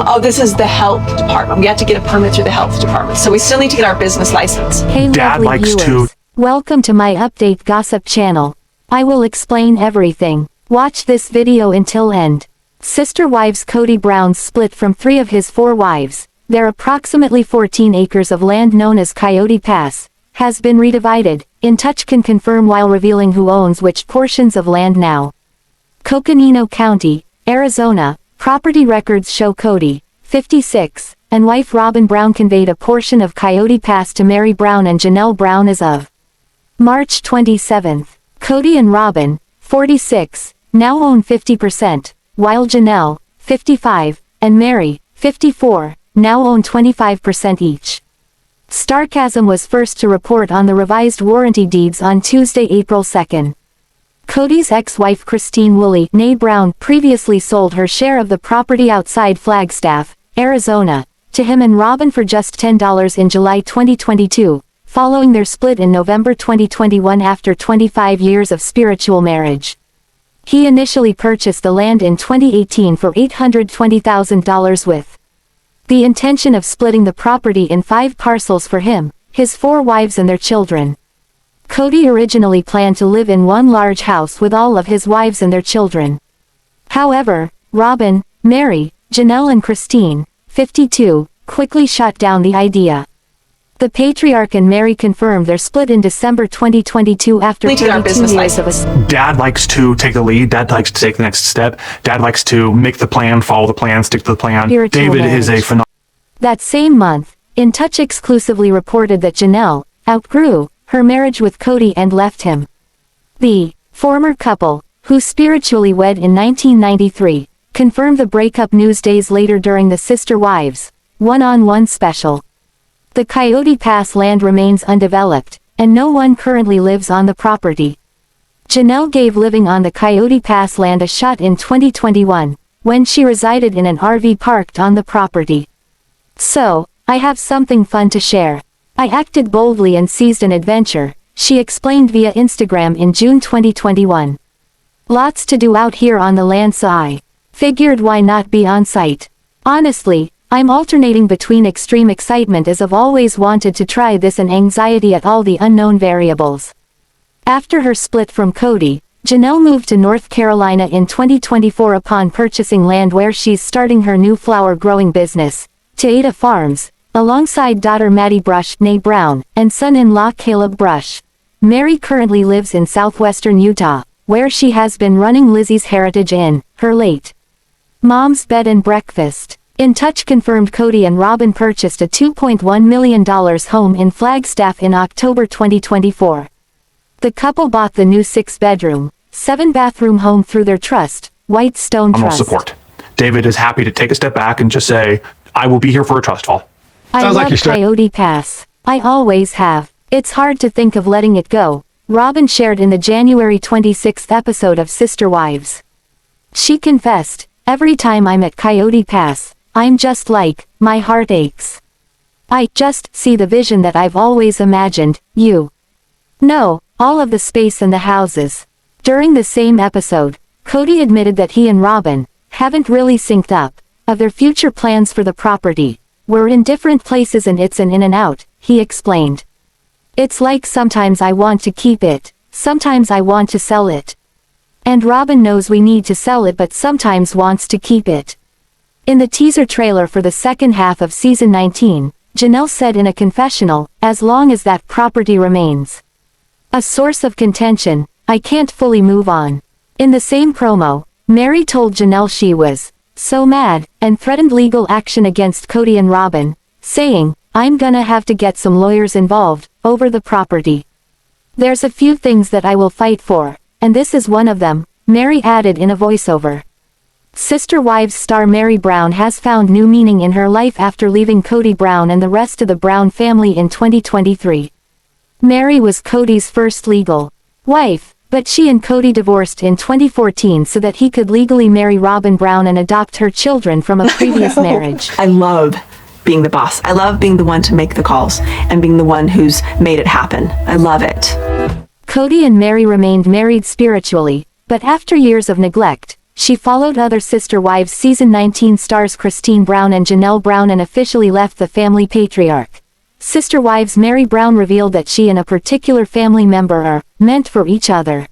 Oh, this is the health department. We have to get a permit through the health department. So we still need to get our business license. Hey, Dad lovely likes viewers. Welcome to my update gossip channel. I will explain everything. Watch this video until end. Sister wives KodyBrown split from 3 of his 4 wives. Their approximately 14 acres of land known as Coyote Pass has been redivided. In Touch can confirm while revealing who owns which portions of land now. Coconino County, Arizona. Property records show Kody, 56, and wife Robyn Brown conveyed a portion of Coyote Pass to MeriBrown and JanelleBrown as of March 27. Kody and Robyn, 46, now own 50%, while Janelle, 55, and Meri, 54, now own 25% each. Starcasm was first to report on the revised warranty deeds on Tuesday, April 2. Kody's ex-wife Christine Woolley née Brown previously sold her share of the property outside Flagstaff, Arizona, to him and Robyn for just $10 in July 2022, following their split in November 2021 after 25 years of spiritual marriage. He initially purchased the land in 2018 for $820,000 with the intention of splitting the property in 5 parcels for him, his 4 wives and their children. Kody originally planned to live in one large house with all of his wives and their children. However, Robyn, Meri, Janelle and Christine, 52, quickly shot down the idea. The patriarch and Meri confirmed their split in December 2022 after 32 years of a... Dad likes to take the lead. Dad likes to take the next step. Dad likes to make the plan, follow the plan, stick to the plan. David is a phenomenal... That same month, In Touch exclusively reported that Janelle outgrew her marriage with Kody and left him. The former couple, who spiritually wed in 1993, confirmed the breakup news days later during the Sister Wives one-on-one special. The Coyote Pass land remains undeveloped, and no one currently lives on the property. Janelle gave living on the Coyote Pass land a shot in 2021, when she resided in an RV parked on the property. So, I have something fun to share. I acted boldly and seized an adventure, she explained via Instagram in June 2021. Lots to do out here on the land, so I figured why not be on site. Honestly, I'm alternating between extreme excitement as I've always wanted to try this and anxiety at all the unknown variables. After her split from Kody, Janelle moved to North Carolina in 2024 upon purchasing land where she's starting her new flower growing business, Paedon Farms, alongside daughter Maddie Brush née Brown, and son-in-law Caleb Brush. Meri currently lives in southwestern Utah, where she has been running Lizzie's Heritage Inn, her late mom's bed and breakfast. In Touch confirmed Kody and Robyn purchased a $2.1 million home in Flagstaff in October 2024. The couple bought the new 6-bedroom, 7-bathroom home through their trust, Whitestone Trust. Support. David is happy to take a step back and just say, I will be here for a trust fall. I love Coyote Pass. I always have. It's hard to think of letting it go, Robyn shared in the January 26th episode of Sister Wives. She confessed, every time I'm at Coyote Pass, I'm just like, my heart aches. I just see the vision that I've always imagined, you know, all of the space and the houses. During the same episode, Kody admitted that he and Robyn haven't really synced up of their future plans for the property. We're in different places and it's an in and out, he explained. It's like sometimes I want to keep it, sometimes I want to sell it. And Robyn knows we need to sell it but sometimes wants to keep it. In the teaser trailer for the second half of season 19, Janelle said in a confessional, as long as that property remains a source of contention, I can't fully move on. In the same promo, Meri told Janelle she was so mad, and threatened legal action against Kody and Robyn, saying, I'm gonna have to get some lawyers involved, over the property. There's a few things that I will fight for, and this is one of them, Meri added in a voiceover. Sister Wives star MeriBrown has found new meaning in her life after leaving Kody Brown and the rest of the Brown family in 2023. Meri was Kody's first legal wife, but she and Kody divorced in 2014 so that he could legally marry Robyn Brown and adopt her children from a previous marriage. I love being the boss. I love being the one to make the calls and being the one who's made it happen. I love it. Kody and Meri remained married spiritually, but after years of neglect, she followed other Sister Wives Season 19 stars ChristineBrown and JanelleBrown and officially left the family patriarch. Sister Wives MeriBrown revealed that she and a particular family member are meant for each other.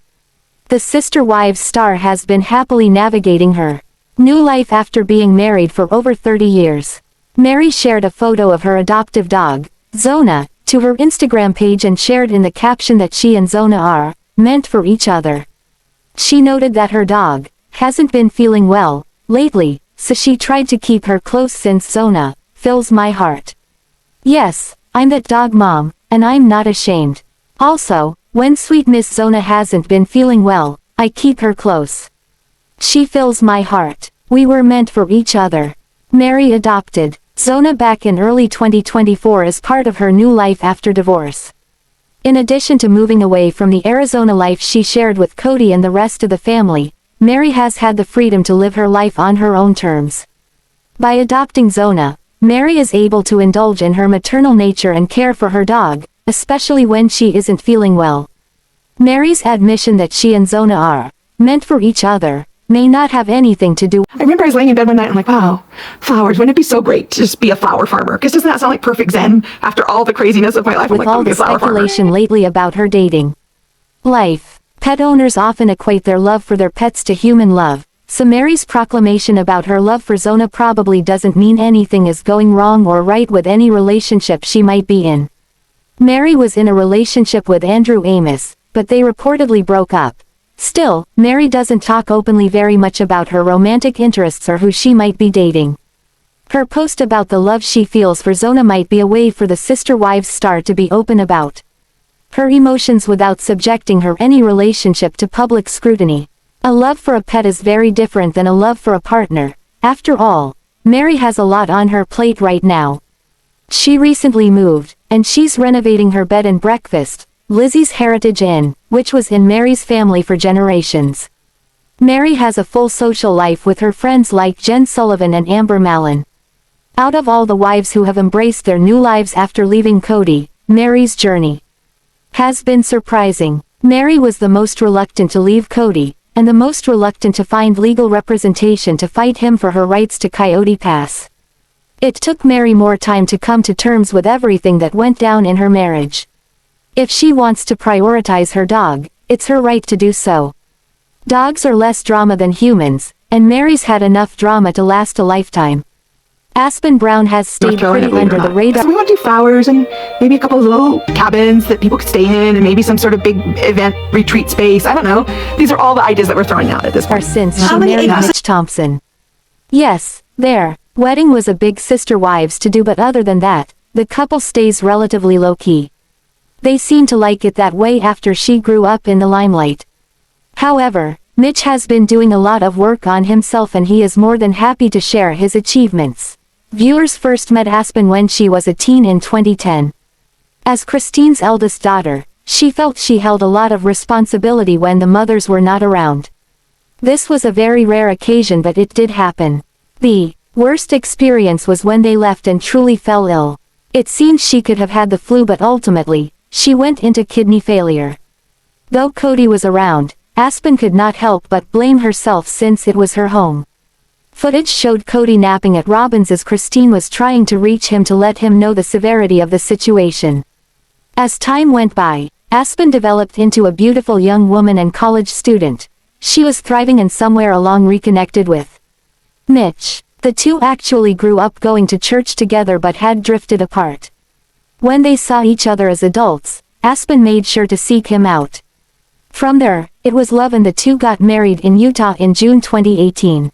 The Sister Wives star has been happily navigating her new life after being married for over 30 years. Meri shared a photo of her adoptive dog, Zona, to her Instagram page and shared in the caption that she and Zona are meant for each other. She noted that her dog hasn't been feeling well lately, so she tried to keep her close since Zona fills my heart. Yes, I'm that dog mom, and I'm not ashamed. Also, when sweet Miss Zona hasn't been feeling well, I keep her close. She fills my heart. We were meant for each other. Meri adopted Zona back in early 2024 as part of her new life after divorce. In addition to moving away from the Arizona life she shared with Kody and the rest of the family, Meri has had the freedom to live her life on her own terms. By adopting Zona, Meri is able to indulge in her maternal nature and care for her dog, especially when she isn't feeling well. Meri's admission that she and Zona are meant for each other may not have anything to do. I remember I was laying in bed one night and I'm like, wow, flowers, wouldn't it be so great to just be a flower farmer? Because doesn't that sound like perfect zen after all the craziness of my life? I'm With like, all be the a flower farmer. speculation lately about her dating life. Pet owners often equate their love for their pets to human love, so Meri's proclamation about her love for Zona probably doesn't mean anything is going wrong or right with any relationship she might be in. Meri was in a relationship with Andrew Amos, but they reportedly broke up. Still, Meri doesn't talk openly very much about her romantic interests or who she might be dating. Her post about the love she feels for Zona might be a way for the Sister Wives star to be open about her emotions without subjecting her any relationship to public scrutiny. A love for a pet is very different than a love for a partner. After all, Meri has a lot on her plate right now. She recently moved, and she's renovating her bed and breakfast, Lizzie's Heritage Inn, which was in Meri's family for generations. Meri has a full social life with her friends like Jen Sullivan and Amber Mallon. Out of all the wives who have embraced their new lives after leaving Kody, Meri's journey has been surprising. Meri was the most reluctant to leave Kody, and the most reluctant to find legal representation to fight him for her rights to Coyote Pass. It took Meri more time to come to terms with everything that went down in her marriage. If she wants to prioritize her dog, it's her right to do so. Dogs are less drama than humans, and Meri's had enough drama to last a lifetime. Aspyn Brown has stayed pretty under the radar. So we want to do flowers and maybe a couple of little cabins that people could stay in and maybe some sort of big event retreat space. I don't know. These are all the ideas that we're throwing out at this point. Since she married Mitch Thompson. Yes, their wedding was a big Sister Wives to do, but other than that, the couple stays relatively low-key. They seem to like it that way after she grew up in the limelight. However, Mitch has been doing a lot of work on himself and he is more than happy to share his achievements. Viewers first met Aspyn when she was a teen in 2010. As Christine's eldest daughter, she felt she held a lot of responsibility when the mothers were not around. This was a very rare occasion, but it did happen. The worst experience was when they left and Truly fell ill. It seems she could have had the flu, but ultimately, she went into kidney failure. Though Kody was around, Aspyn could not help but blame herself since it was her home. Footage showed Kody napping at Robyn's as Christine was trying to reach him to let him know the severity of the situation. As time went by, Aspyn developed into a beautiful young woman and college student. She was thriving and somewhere along reconnected with Mitch. The two actually grew up going to church together but had drifted apart. When they saw each other as adults, Aspyn made sure to seek him out. From there, it was love and the two got married in Utah in June 2018.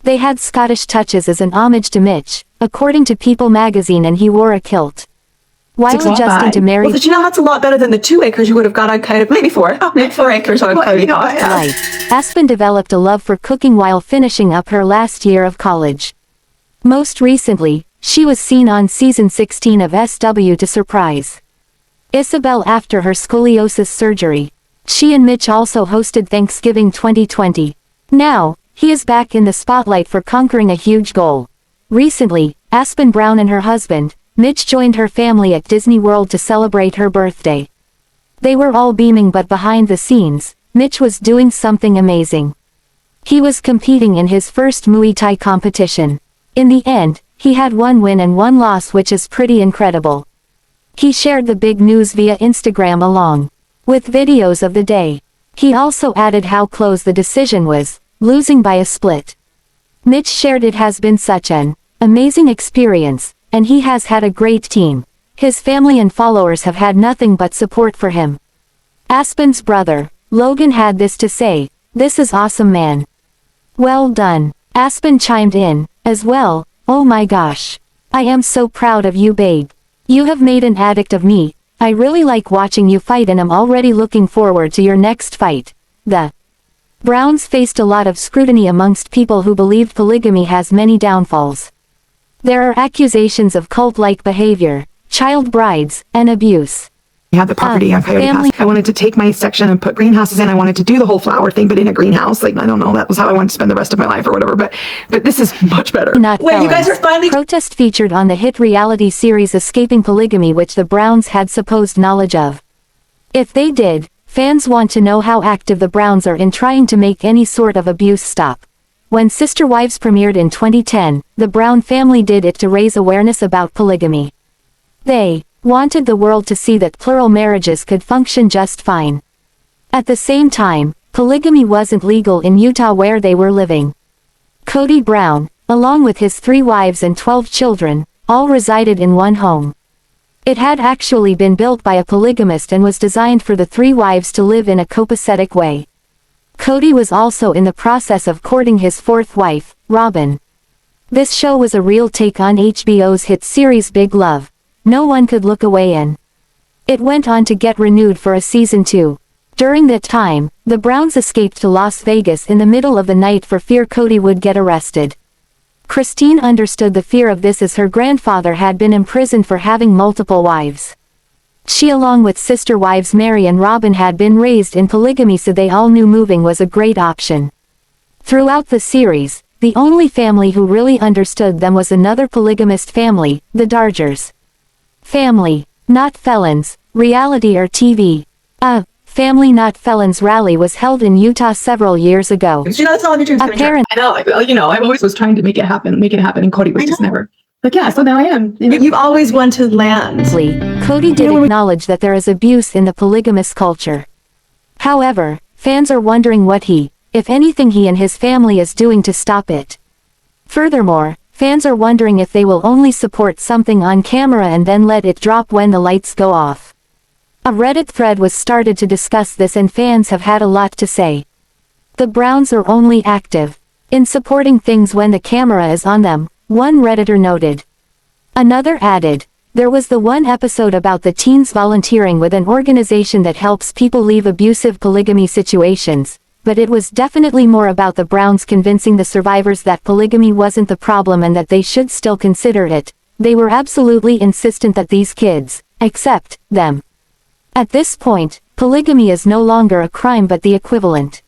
They had Scottish touches as an homage to Mitch, according to People magazine, and he wore a kilt. While adjusting to marry, well, did you know that's a lot better than the 2 acres you would have got on kind of, maybe 4. Oh, maybe 4 acres on Kody. life, Aspyn developed a love for cooking while finishing up her last year of college. Most recently, she was seen on season 16 of SW to surprise Ysabel after her scoliosis surgery. She and Mitch also hosted Thanksgiving 2020. Now, he is back in the spotlight for conquering a huge goal. Recently, Aspyn Brown and her husband, Mitch, joined her family at Disney World to celebrate her birthday. They were all beaming, but behind the scenes, Mitch was doing something amazing. He was competing in his first Muay Thai competition. In the end, he had 1 win and 1 loss, which is pretty incredible. He shared the big news via Instagram along with videos of the day. He also added how close the decision was, losing by a split. Mitch shared it has been such an amazing experience, and he has had a great team. His family and followers have had nothing but support for him. Aspyn's brother, Logan, had this to say: "This is awesome, man. Well done." Aspyn chimed in, as well, "Oh my gosh. I am so proud of you, babe. You have made an addict of me. I really like watching you fight and I'm already looking forward to your next fight." The Browns faced a lot of scrutiny amongst people who believed polygamy has many downfalls. There are accusations of cult-like behavior, child brides, and abuse. I had the property on Coyote Pass. I wanted to take my section and put greenhouses in. I wanted to do the whole flower thing, but in a greenhouse. Like, I don't know, that was how I wanted to spend the rest of my life or whatever, but this is much better. Wait, you guys are finally— Protest featured on the hit reality series Escaping Polygamy, which the Browns had supposed knowledge of. If they did, fans want to know how active the Browns are in trying to make any sort of abuse stop. When Sister Wives premiered in 2010, the Brown family did it to raise awareness about polygamy. They wanted the world to see that plural marriages could function just fine. At the same time, polygamy wasn't legal in Utah where they were living. Kody Brown, along with his 3 wives and 12 children, all resided in one home. It had actually been built by a polygamist and was designed for the 3 wives to live in a copacetic way. Kody was also in the process of courting his 4th wife, Robyn. This show was a real take on HBO's hit series Big Love. No one could look away, and it went on to get renewed for a season 2. During that time, the Browns escaped to Las Vegas in the middle of the night for fear Kody would get arrested. Christine understood the fear of this as her grandfather had been imprisoned for having multiple wives. She, along with sister wives Meri and Robyn, had been raised in polygamy, so they all knew moving was a great option. Throughout the series, the only family who really understood them was another polygamist family, the Dargers. Family, not felons, reality or TV. Family Not Felons rally was held in Utah several years ago. You know, that's all your dreams. Apparently, I know, like, you know, I always was trying to make it happen, and Kody was just never. Like, yeah, so now I am. You know? You've always wanted land. Kody did acknowledge that there is abuse in the polygamous culture. However, fans are wondering what he, if anything he and his family is doing to stop it. Furthermore, fans are wondering if they will only support something on camera and then let it drop when the lights go off. A Reddit thread was started to discuss this, and fans have had a lot to say. The Browns are only active in supporting things when the camera is on them, one Redditor noted. Another added, "There was the one episode about the teens volunteering with an organization that helps people leave abusive polygamy situations, but it was definitely more about the Browns convincing the survivors that polygamy wasn't the problem and that they should still consider it. They were absolutely insistent that these kids accept them. At this point, polygamy is no longer a crime but the equivalent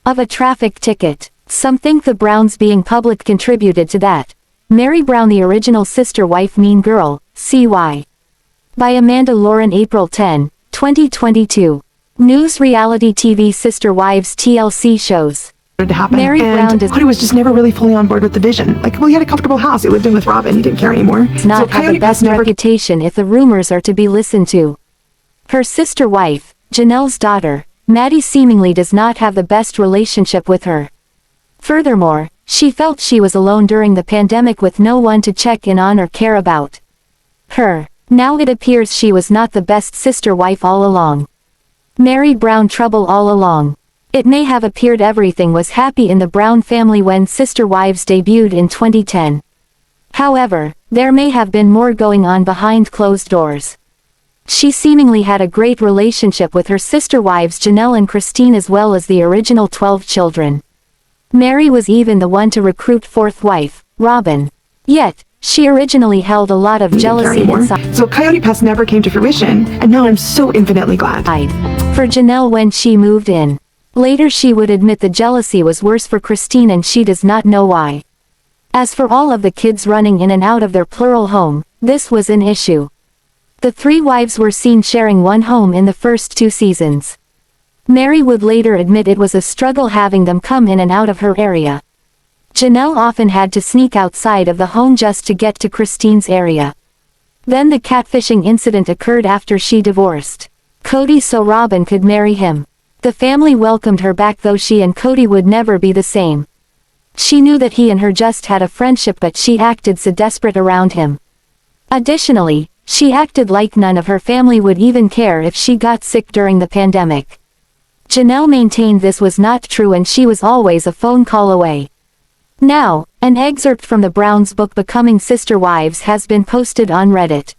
of a traffic ticket. Some think the Browns being public contributed to that." MeriBrown, the original sister wife Mean Girl, CY. By Amanda Lauren, April 10, 2022. News reality TV Sister Wives TLC shows. To happen. MeriBrown And does Kody was just never really fully on board with the vision. Like, well, he had a comfortable house. He lived in with Robyn. He didn't care anymore. not have the best reputation if the rumors are to be listened to. Her sister wife, Janelle's daughter, Maddie, seemingly does not have the best relationship with her. Furthermore, she felt she was alone during the pandemic with no one to check in on or care about her. Now it appears she was not the best sister wife all along. MeriBrown trouble all along. It may have appeared everything was happy in the Brown family when Sister Wives debuted in 2010. However, there may have been more going on behind closed doors. She seemingly had a great relationship with her sister wives Janelle and Christine as well as the original 12 children. Meri was even the one to recruit 4th wife, Robyn. Yet, she originally held a lot of jealousy inside. So Coyote Pass never came to fruition, and now I'm so infinitely glad. For Janelle when she moved in. Later she would admit the jealousy was worse for Christine and she does not know why. As for all of the kids running in and out of their plural home, this was an issue. The 3 wives were seen sharing one home in the first 2 seasons. Meri would later admit it was a struggle having them come in and out of her area. Janelle often had to sneak outside of the home just to get to Christine's area. Then the catfishing incident occurred after she divorced Kody so Robyn could marry him. The family welcomed her back, though she and Kody would never be the same. She knew that he and her just had a friendship, but she acted so desperate around him. Additionally, she acted like none of her family would even care if she got sick during the pandemic. Janelle maintained this was not true and she was always a phone call away. Now, an excerpt from the Browns' book Becoming Sister Wives has been posted on Reddit.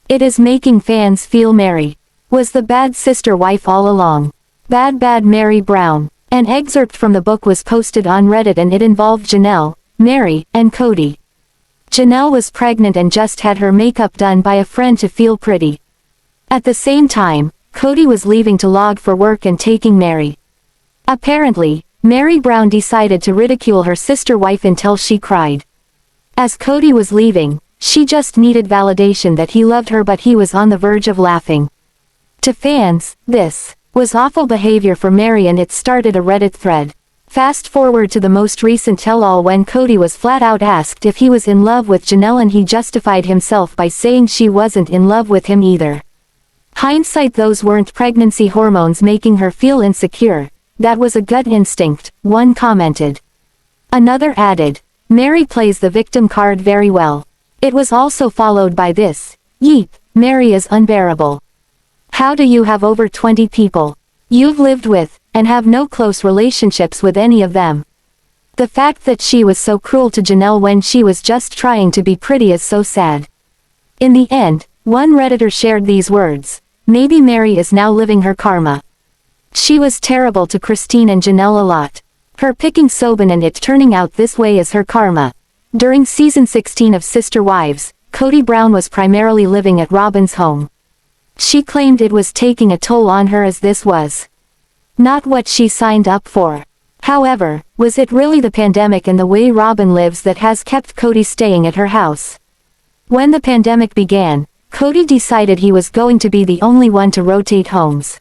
It is making fans feel Meri was the bad sister wife all along. Bad MeriBrown. An excerpt from the book was posted on Reddit and it involved Janelle, Meri, and Kody. Janelle was pregnant and just had her makeup done by a friend to feel pretty. At the same time, Kody was leaving to log for work and taking Meri. Apparently, MeriBrown decided to ridicule her sister wife until she cried. As Kody was leaving, she just needed validation that he loved her, but he was on the verge of laughing. To fans, this was awful behavior for Meri and it started a Reddit thread. Fast forward to the most recent tell-all when Kody was flat out asked if he was in love with Janelle and he justified himself by saying she wasn't in love with him either. Hindsight, those weren't pregnancy hormones making her feel insecure, that was a gut instinct, one commented. Another added, Meri plays the victim card very well. It was also followed by this, yeep, Meri is unbearable. How do you have over 20 people you've lived with, and have no close relationships with any of them? The fact that she was so cruel to Janelle when she was just trying to be pretty is so sad. In the end, one Redditor shared these words, maybe Meri is now living her karma. She was terrible to Christine and Janelle a lot. Her picking Sobin and it turning out this way is her karma. During season 16 of Sister Wives, KodyBrown was primarily living at Robyn's home. She claimed it was taking a toll on her as this was not what she signed up for. However, was it really the pandemic and the way Robyn lives that has kept Kody staying at her house? When the pandemic began, Kody decided he was going to be the only one to rotate homes.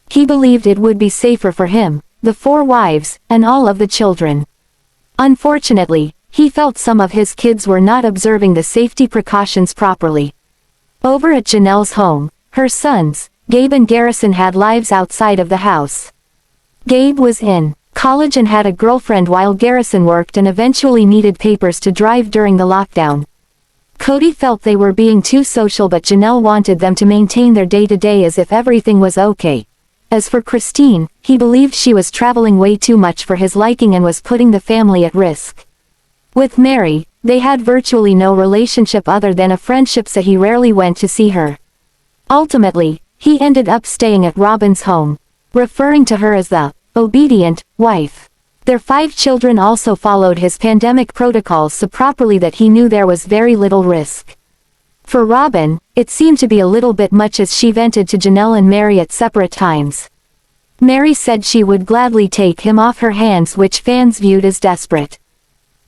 He believed it would be safer for him, the 4 wives, and all of the children. Unfortunately, he felt some of his kids were not observing the safety precautions properly. Over at Janelle's home, her sons, Gabe and Garrison, had lives outside of the house. Gabe was in college and had a girlfriend while Garrison worked and eventually needed papers to drive during the lockdown. Kody felt they were being too social, but Janelle wanted them to maintain their day-to-day as if everything was okay. As for Christine, he believed she was traveling way too much for his liking and was putting the family at risk. With Meri, they had virtually no relationship other than a friendship, so he rarely went to see her. Ultimately, he ended up staying at Robyn's home, referring to her as the obedient wife. Their 5 children also followed his pandemic protocols so properly that he knew there was very little risk. For Robyn, it seemed to be a little bit much as she vented to Janelle and Meri at separate times. Meri said she would gladly take him off her hands, which fans viewed as desperate.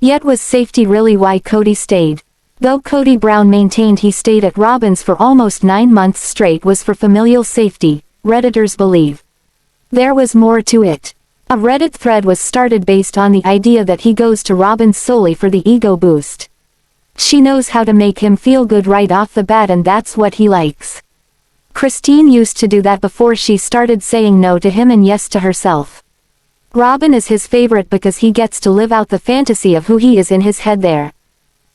Yet was safety really why Kody stayed? Though KodyBrown maintained he stayed at Robyn's for almost 9 months straight was for familial safety, Redditors believe. There was more to it. A Reddit thread was started based on the idea that he goes to Robyn solely for the ego boost. She knows how to make him feel good right off the bat and that's what he likes. Christine used to do that before she started saying no to him and yes to herself. Robyn is his favorite because he gets to live out the fantasy of who he is in his head there.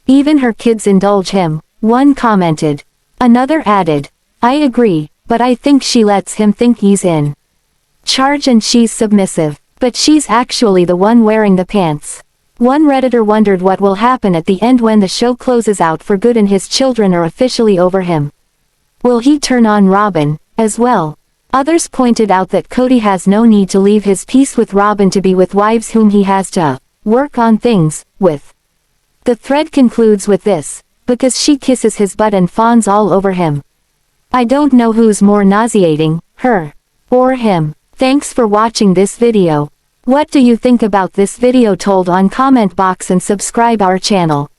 Even her kids indulge him, one commented. Another added, I agree, but I think she lets him think he's in charge and she's submissive, but she's actually the one wearing the pants. One Redditor wondered what will happen at the end when the show closes out for good and his children are officially over him. Will he turn on Robyn, as well? Others pointed out that Kody has no need to leave his peace with Robyn to be with wives whom he has to work on things with. The thread concludes with this, because she kisses his butt and fawns all over him. I don't know who's more nauseating, her or him. Thanks for watching this video. What do you think about this video? Told on comment box and subscribe our channel.